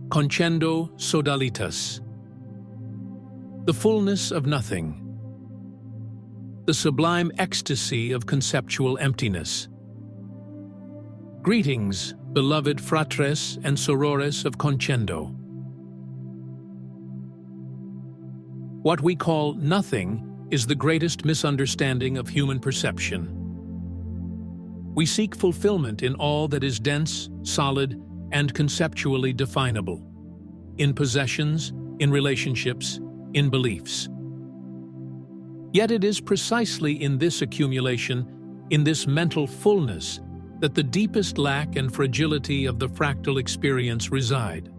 Conscendo Sodalitas. The Fullness of Nothing. The Sublime Ecstasy of Conceptual Emptiness. Greetings, beloved fratres and sorores of Conscendo. What we call nothing is the greatest misunderstanding of human perception. We seek fulfillment in all that is dense, solid, and conceptually definable, in possessions, in relationships, in beliefs. Yet it is precisely in this accumulation, in this mental fullness, that the deepest lack and fragility of the fractal experience reside.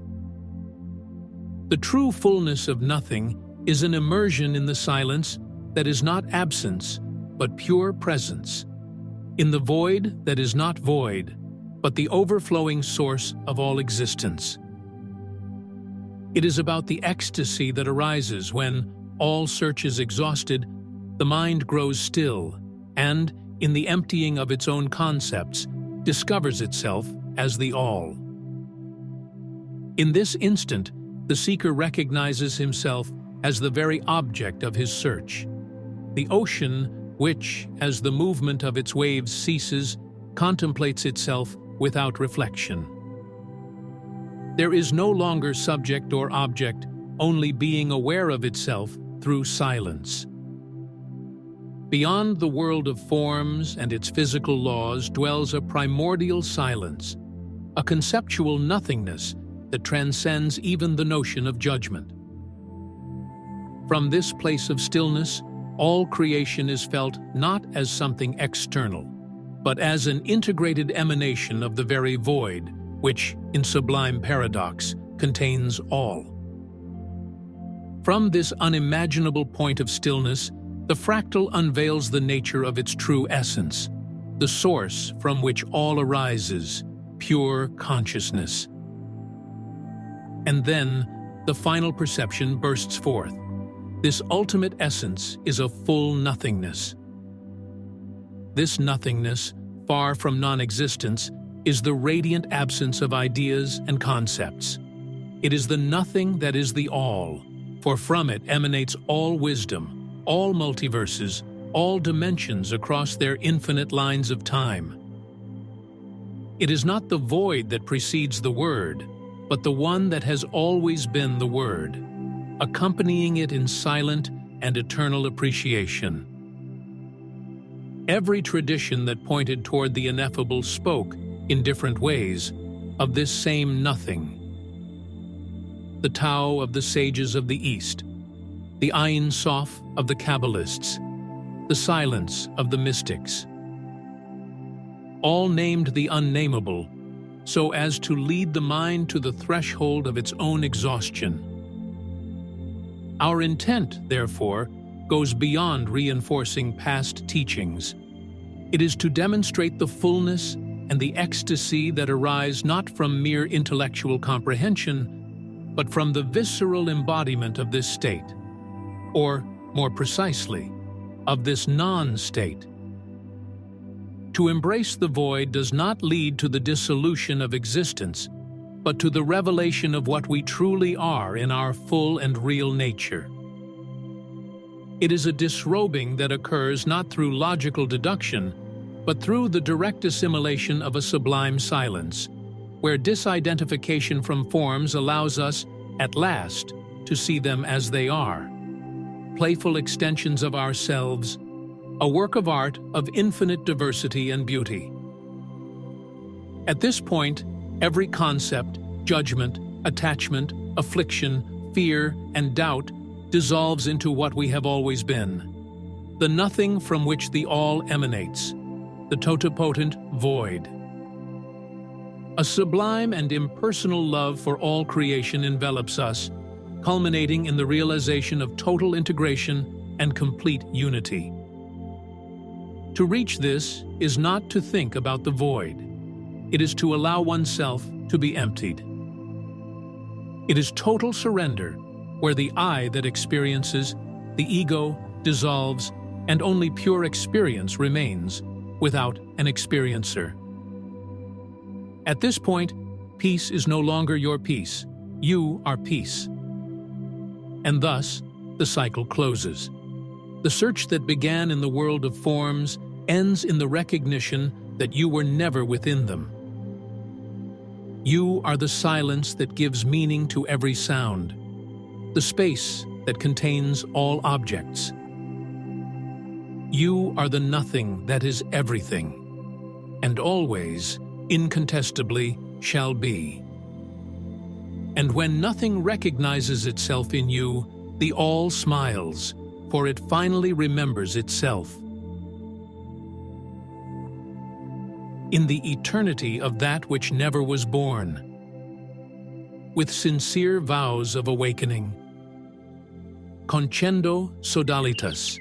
The true fullness of nothing is an immersion in the silence that is not absence, but pure presence, in the void that is not void, but the overflowing source of all existence. It is about the ecstasy that arises when, all search is exhausted, the mind grows still and, in the emptying of its own concepts, discovers itself as the all. In this instant, the seeker recognizes himself as the very object of his search, the ocean which, as the movement of its waves ceases, contemplates itself without reflection. There is no longer subject or object, only being aware of itself through silence. Beyond the world of forms and its physical laws dwells a primordial silence, a conceptual nothingness that transcends even the notion of judgment. From this place of stillness, all creation is felt not as something external, but as an integrated emanation of the very void, which, in sublime paradox, contains all. From this unimaginable point of stillness, the fractal unveils the nature of its true essence, the source from which all arises, pure consciousness. And then, the final perception bursts forth. This ultimate essence is a full nothingness. This nothingness, far from non-existence, is the radiant absence of ideas and concepts. It is the nothing that is the all, for from it emanates all wisdom, all multiverses, all dimensions across their infinite lines of time. It is not the void that precedes the word, but the one that has always been the word, accompanying it in silent and eternal appreciation. Every tradition that pointed toward the ineffable spoke, in different ways, of this same nothing. The Tao of the sages of the East, the Ein Sof of the Kabbalists, the silence of the mystics. All named the unnameable, so as to lead the mind to the threshold of its own exhaustion. Our intent, therefore, goes beyond reinforcing past teachings. It is to demonstrate the fullness and the ecstasy that arise not from mere intellectual comprehension, but from the visceral embodiment of this state, or, more precisely, of this non-state. To embrace the void does not lead to the dissolution of existence, but to the revelation of what we truly are in our full and real nature. It is a disrobing that occurs not through logical deduction, but through the direct assimilation of a sublime silence, where disidentification from forms allows us, at last, to see them as they are, playful extensions of ourselves, a work of art of infinite diversity and beauty. At this point, every concept, judgment, attachment, affliction, fear, and doubt dissolves into what we have always been, the nothing from which the all emanates, the totipotent void. A sublime and impersonal love for all creation envelops us, culminating in the realization of total integration and complete unity. To reach this is not to think about the void. It is to allow oneself to be emptied. It is total surrender, where the I that experiences, the ego dissolves, and only pure experience remains, without an experiencer. At this point, peace is no longer your peace, You are peace. And thus, the cycle closes. The search that began in the world of forms ends in the recognition that you were never within them. You are the silence that gives meaning to every sound, the space that contains all objects. You are the nothing that is everything, and always, incontestably, shall be. And when nothing recognizes itself in you, the all smiles, for it finally remembers itself. In the eternity of that which never was born, with sincere vows of awakening, Conscendo Sodalitas.